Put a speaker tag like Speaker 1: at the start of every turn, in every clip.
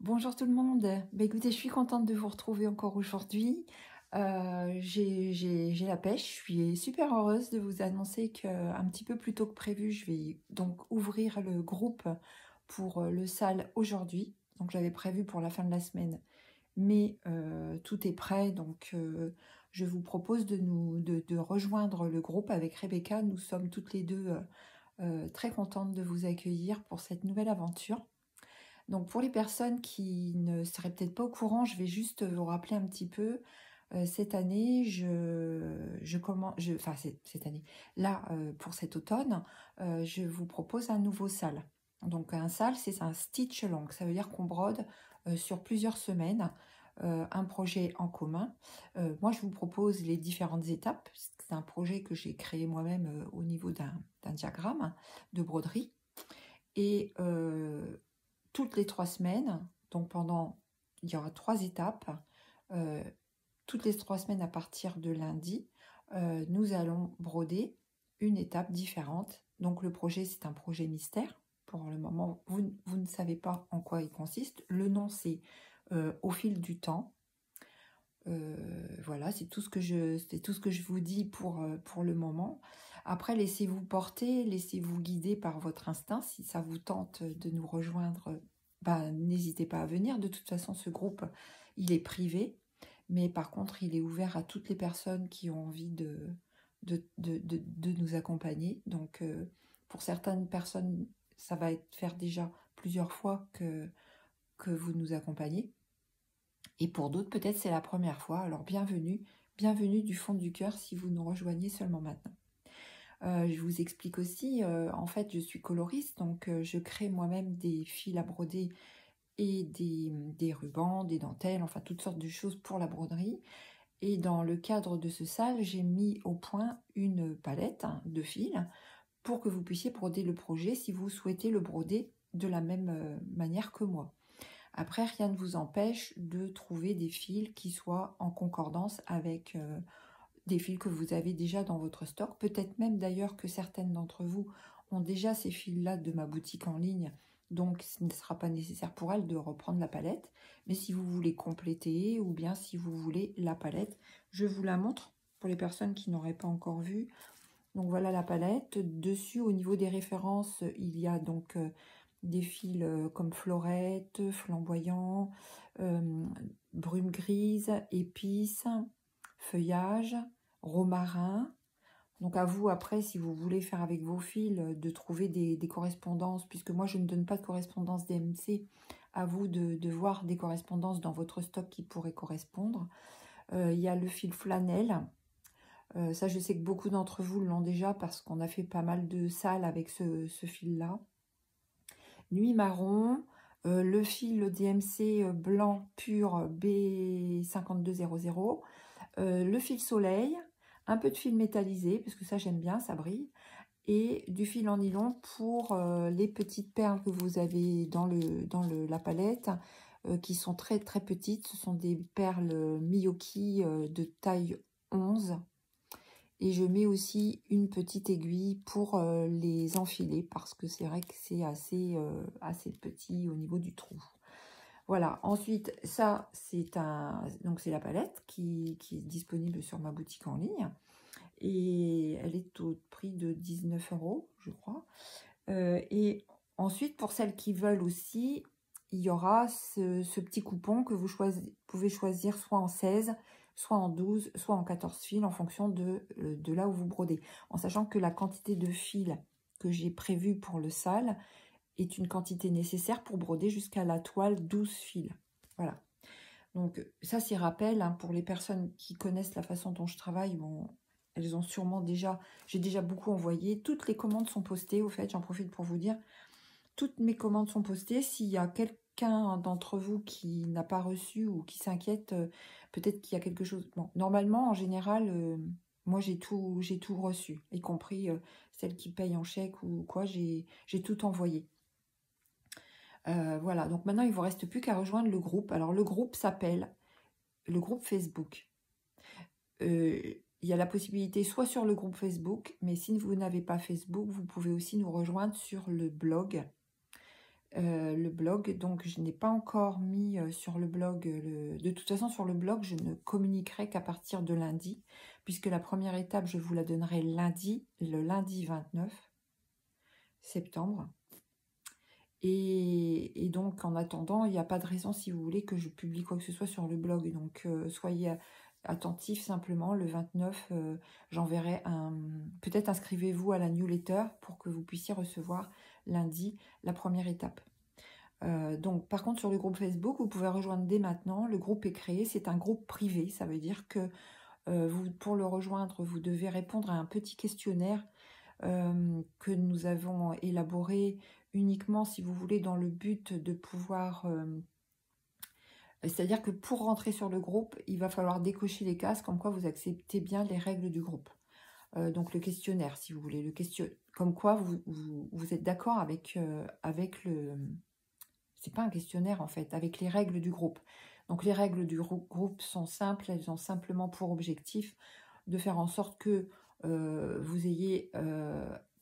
Speaker 1: Bonjour tout le monde. Écoutez, je suis contente de vous retrouver encore aujourd'hui. J'ai la pêche. Je suis super heureuse de vous annoncer qu'un petit peu plus tôt que prévu, je vais donc ouvrir le groupe pour le SAL aujourd'hui. Donc j'avais prévu pour la fin de la semaine, mais tout est prêt. Donc je vous propose de rejoindre le groupe avec Rebecca. Nous sommes toutes les deux très contentes de vous accueillir pour cette nouvelle aventure. Donc pour les personnes qui ne seraient peut-être pas au courant, je vais juste vous rappeler un petit peu. Cette année, enfin cette année, là pour cet automne, je vous propose un nouveau sale. Donc un sale, c'est un stitch long, ça veut dire qu'on brode sur plusieurs semaines, un projet en commun. Moi, je vous propose les différentes étapes. C'est un projet que j'ai créé moi-même au niveau d'un diagramme de broderie. Et toutes les 3 semaines, donc il y aura 3 étapes, euh, toutes les 3 semaines à partir de lundi, nous allons broder une étape différente. Donc le projet, c'est un projet mystère. Pour le moment, vous ne savez pas en quoi il consiste. Le nom, c'est Au fil du temps. Voilà, c'est tout ce que je vous dis pour le moment. Après, laissez-vous porter, laissez-vous guider par votre instinct. Si ça vous tente de nous rejoindre, n'hésitez pas à venir. De toute façon, ce groupe, il est privé, mais par contre, il est ouvert à toutes les personnes qui ont envie de nous accompagner. Donc, pour certaines personnes, ça va être faire déjà plusieurs fois que vous nous accompagnez. Et pour d'autres, peut-être c'est la première fois. Alors bienvenue, bienvenue du fond du cœur si vous nous rejoignez seulement maintenant. Je vous explique aussi, en fait, je suis coloriste, donc je crée moi-même des fils à broder et des rubans, des dentelles, enfin toutes sortes de choses pour la broderie. Et dans le cadre de ce sale, j'ai mis au point une palette de fils pour que vous puissiez broder le projet si vous souhaitez le broder de la même manière que moi. Après, rien ne vous empêche de trouver des fils qui soient en concordance avec des fils que vous avez déjà dans votre stock. Peut-être même d'ailleurs que certaines d'entre vous ont déjà ces fils-là de ma boutique en ligne, donc ce ne sera pas nécessaire pour elles de reprendre la palette. Mais si vous voulez compléter ou bien si vous voulez la palette, je vous la montre pour les personnes qui n'auraient pas encore vu. Donc voilà la palette. Dessus, au niveau des références, il y a donc des fils comme Florette, Flamboyant, Brume grise, Épice, Feuillage, Romarin. Donc à vous après, si vous voulez faire avec vos fils, de trouver des correspondances, puisque moi je ne donne pas de correspondance DMC, à vous de voir des correspondances dans votre stock qui pourraient correspondre. Il y a le fil flanelle. Ça, je sais que beaucoup d'entre vous l'ont déjà parce qu'on a fait pas mal de salles avec ce fil-là. Nuit marron, le fil DMC blanc pur B5200, le fil soleil, un peu de fil métallisé, parce que ça j'aime bien, ça brille, et du fil en nylon pour les petites perles que vous avez dans la palette, qui sont très très petites. Ce sont des perles Miyoki de taille 11. Et je mets aussi une petite aiguille pour les enfiler parce que c'est vrai que c'est assez petit au niveau du trou. Voilà, ensuite ça c'est la palette qui est disponible sur ma boutique en ligne et elle est au prix de 19 € je crois. Et ensuite pour celles qui veulent aussi, il y aura ce petit coupon que vous pouvez choisir soit en 16, soit en 12, soit en 14 fils en fonction de là où vous brodez. En sachant que la quantité de fils que j'ai prévue pour le sale est une quantité nécessaire pour broder jusqu'à la toile 12 fils. Voilà. Donc ça c'est rappel, hein, pour les personnes qui connaissent la façon dont je travaille. Bon, elles ont sûrement déjà, j'ai déjà beaucoup envoyé. Toutes les commandes sont postées, au fait, j'en profite pour vous dire. Toutes mes commandes sont postées. S'il y a quelqu'un d'entre vous qui n'a pas reçu ou qui s'inquiète, peut-être qu'il y a quelque chose. Bon, normalement, en général, moi j'ai tout reçu, y compris celles qui payent en chèque ou quoi, j'ai tout envoyé. Voilà, donc maintenant il ne vous reste plus qu'à rejoindre le groupe. Alors le groupe s'appelle le groupe Facebook. Il y a la possibilité soit sur le groupe Facebook, mais si vous n'avez pas Facebook, vous pouvez aussi nous rejoindre sur le blog. le blog. Donc, je n'ai pas encore mis sur le blog. De toute façon, sur le blog, je ne communiquerai qu'à partir de lundi, puisque la première étape, je vous la donnerai lundi, le lundi 29 septembre. Et donc, en attendant, il n'y a pas de raison, si vous voulez, que je publie quoi que ce soit sur le blog. Donc, soyez attentifs simplement. Le 29, j'enverrai un... Peut-être inscrivez-vous à la newsletter pour que vous puissiez recevoir lundi la première étape. Donc, par contre, sur le groupe Facebook, vous pouvez rejoindre dès maintenant. Le groupe est créé, c'est un groupe privé. Ça veut dire que pour le rejoindre, vous devez répondre à un petit questionnaire que nous avons élaboré uniquement, si vous voulez, dans le but de pouvoir... c'est-à-dire que pour rentrer sur le groupe, il va falloir décocher les cases comme quoi vous acceptez bien les règles du groupe. Donc le questionnaire, si vous voulez, comme quoi vous êtes d'accord avec le... C'est pas un questionnaire en fait, avec les règles du groupe. Donc les règles du groupe sont simples, elles ont simplement pour objectif de faire en sorte que vous ayez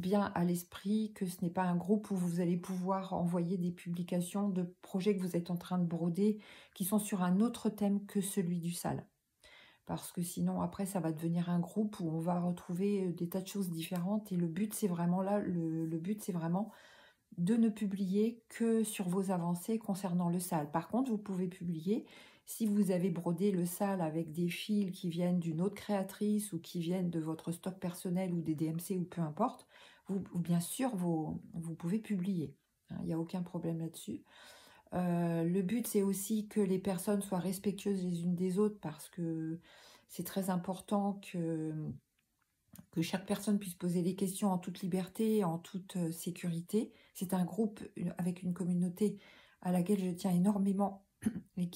Speaker 1: bien à l'esprit que ce n'est pas un groupe où vous allez pouvoir envoyer des publications de projets que vous êtes en train de broder qui sont sur un autre thème que celui du SAL. Parce que sinon, après, ça va devenir un groupe où on va retrouver des tas de choses différentes. Et le but, c'est vraiment là, le but, c'est vraiment de ne publier que sur vos avancées concernant le SAL. Par contre, vous pouvez publier si vous avez brodé le SAL avec des fils qui viennent d'une autre créatrice ou qui viennent de votre stock personnel ou des DMC ou peu importe, bien sûr, vous pouvez publier. Il n'y a aucun problème là-dessus. Le but, c'est aussi que les personnes soient respectueuses les unes des autres parce que c'est très important que chaque personne puisse poser des questions en toute liberté, en toute sécurité. C'est un groupe avec une communauté à laquelle je tiens énormément et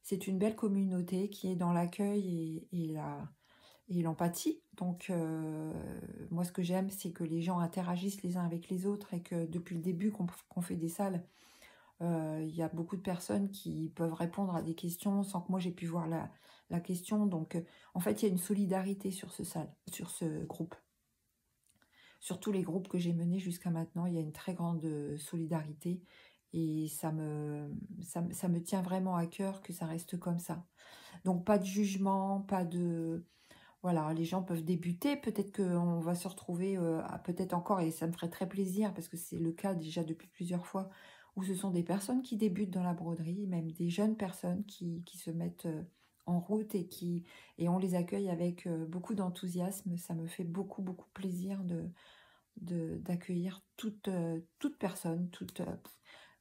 Speaker 1: c'est une belle communauté qui est dans l'accueil et l'empathie. Donc, moi, ce que j'aime, c'est que les gens interagissent les uns avec les autres et que depuis le début qu'on fait des salles, il y a beaucoup de personnes qui peuvent répondre à des questions sans que moi j'ai pu voir la question. Donc, en fait, il y a une solidarité sur sur ce groupe. Sur tous les groupes que j'ai menés jusqu'à maintenant, il y a une très grande solidarité et ça me tient vraiment à cœur que ça reste comme ça. Donc, pas de jugement, pas de... Voilà, les gens peuvent débuter, peut-être qu'on va se retrouver, peut-être encore, et ça me ferait très plaisir, parce que c'est le cas déjà depuis plusieurs fois, où ce sont des personnes qui débutent dans la broderie, même des jeunes personnes qui se mettent en route et on les accueille avec beaucoup d'enthousiasme. Ça me fait beaucoup, beaucoup plaisir d'accueillir toute personne,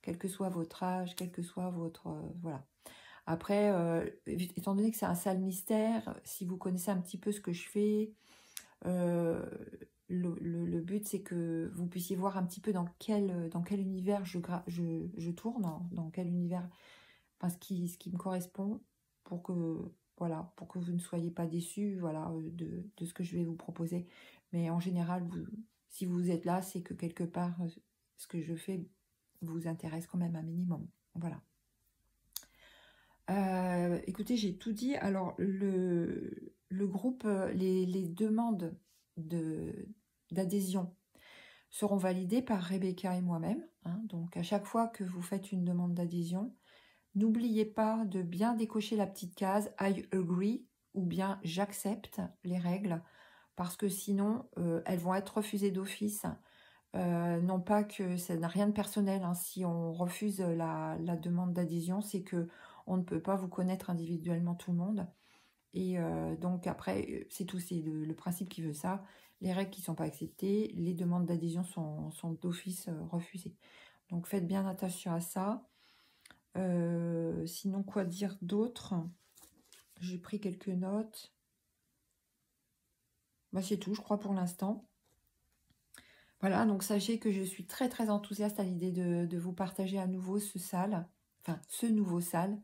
Speaker 1: quel que soit votre âge, quel que soit votre... voilà. Après, étant donné que c'est un sale mystère, si vous connaissez un petit peu ce que je fais, le but c'est que vous puissiez voir un petit peu dans quel univers je tourne, dans quel univers, enfin, ce qui me correspond, pour que, voilà, pour que vous ne soyez pas déçus, voilà, de ce que je vais vous proposer. Mais en général, si vous êtes là, c'est que quelque part, ce que je fais vous intéresse quand même un minimum. Voilà. Écoutez, j'ai tout dit. Alors, le groupe, les demandes d'adhésion seront validées par Rebecca et moi-même. Hein. Donc, à chaque fois que vous faites une demande d'adhésion, n'oubliez pas de bien décocher la petite case « I agree » ou bien « j'accepte les règles » parce que sinon, elles vont être refusées d'office. Non pas que ça n'a rien de personnel, hein. Si on refuse la demande d'adhésion, c'est que on ne peut pas vous connaître individuellement tout le monde. Et donc après, c'est tout, c'est le principe qui veut ça. Les règles qui ne sont pas acceptées, les demandes d'adhésion sont d'office refusées. Donc faites bien attention à ça. Sinon, quoi dire d'autre? J'ai pris quelques notes. Bah, c'est tout, je crois, pour l'instant. Voilà, donc sachez que je suis très très enthousiaste à l'idée de vous partager à nouveau ce nouveau SAL.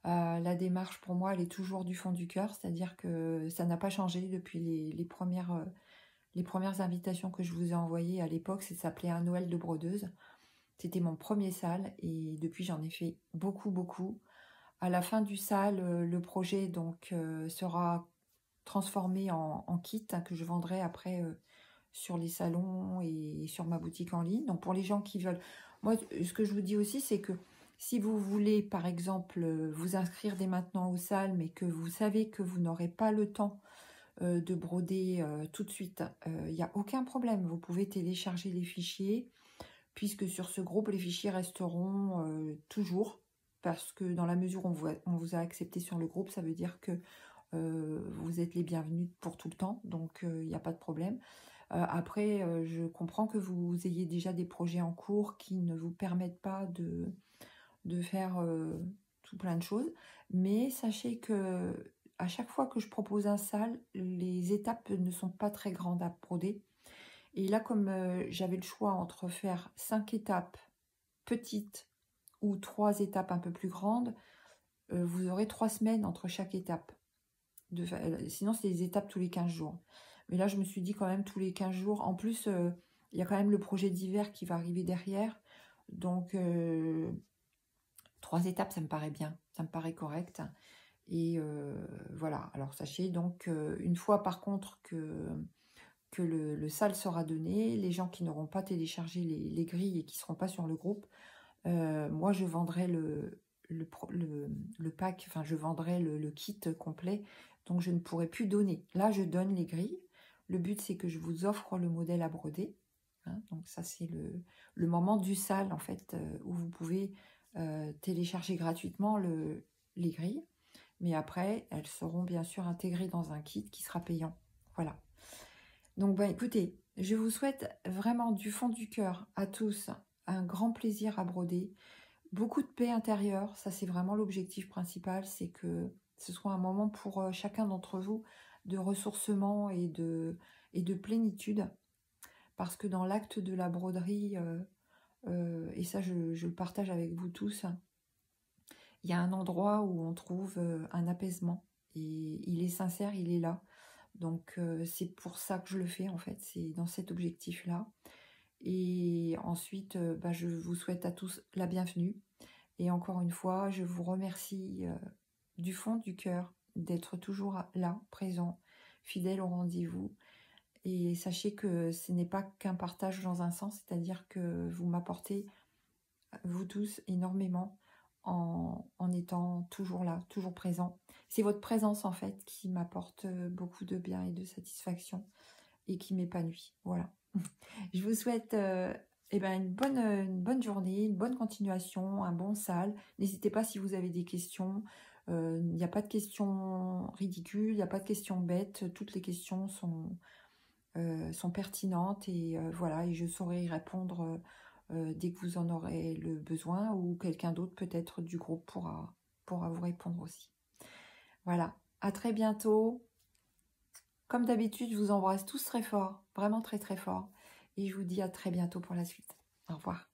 Speaker 1: La démarche pour moi, elle est toujours du fond du cœur, c'est-à-dire que ça n'a pas changé depuis les premières invitations que je vous ai envoyées à l'époque. Ça s'appelait un Noël de brodeuse. C'était mon premier SAL et depuis j'en ai fait beaucoup beaucoup. À la fin du SAL, le projet donc sera transformé en kit que je vendrai après sur les salons et sur ma boutique en ligne. Donc pour les gens qui veulent... Moi, ce que je vous dis aussi, c'est que si vous voulez, par exemple, vous inscrire dès maintenant aux salles, mais que vous savez que vous n'aurez pas le temps de broder tout de suite, il n'y a aucun problème. Vous pouvez télécharger les fichiers, puisque sur ce groupe, les fichiers resteront toujours, parce que dans la mesure où on vous a accepté sur le groupe, ça veut dire que vous êtes les bienvenus pour tout le temps, donc il n'y a pas de problème. Après, je comprends que vous ayez déjà des projets en cours qui ne vous permettent pas de faire tout plein de choses, mais sachez que à chaque fois que je propose un sale, les étapes ne sont pas très grandes à broder. Et là, comme j'avais le choix entre faire 5 étapes petites ou 3 étapes un peu plus grandes, vous aurez 3 semaines entre chaque étape. Sinon, c'est des étapes tous les 15 jours. Mais là, je me suis dit quand même tous les 15 jours. En plus, il y a quand même le projet d'hiver qui va arriver derrière. Donc, 3 étapes, ça me paraît bien. Ça me paraît correct. Et voilà. Alors, sachez donc, une fois par contre que le sale sera donné, les gens qui n'auront pas téléchargé les grilles et qui ne seront pas sur le groupe, moi, je vendrai le pack, enfin, je vendrai le kit complet, donc je ne pourrai plus donner. Là, je donne les grilles. Le but, c'est que je vous offre le modèle à broder. Hein, donc ça, c'est le moment du sale, en fait, où vous pouvez télécharger gratuitement les grilles. Mais après, elles seront bien sûr intégrées dans un kit qui sera payant. Voilà. Donc, bah, écoutez, je vous souhaite vraiment du fond du cœur à tous un grand plaisir à broder. Beaucoup de paix intérieure, ça c'est vraiment l'objectif principal, c'est que ce soit un moment pour chacun d'entre vous de ressourcement et de plénitude. Parce que dans l'acte de la broderie, et ça je le partage avec vous tous, il y a un endroit où on trouve un apaisement. Et il est sincère, il est là. Donc c'est pour ça que je le fais en fait, c'est dans cet objectif-là. Et ensuite, bah, je vous souhaite à tous la bienvenue. Et encore une fois, je vous remercie du fond du cœur d'être toujours là, présent, fidèle au rendez-vous. Et sachez que ce n'est pas qu'un partage dans un sens, c'est-à-dire que vous m'apportez, vous tous, énormément en étant toujours là, toujours présent. C'est votre présence, en fait, qui m'apporte beaucoup de bien et de satisfaction et qui m'épanouit. Voilà. Je vous souhaite eh ben, une bonne journée, une bonne continuation, un bon sale. N'hésitez pas si vous avez des questions. Il n'y a pas de questions ridicules, il n'y a pas de questions bêtes. Toutes les questions sont pertinentes et voilà, et je saurai y répondre dès que vous en aurez le besoin ou quelqu'un d'autre peut-être du groupe pourra vous répondre aussi. Voilà, à très bientôt. Comme d'habitude, je vous embrasse tous très fort, vraiment très très fort. Et je vous dis à très bientôt pour la suite. Au revoir.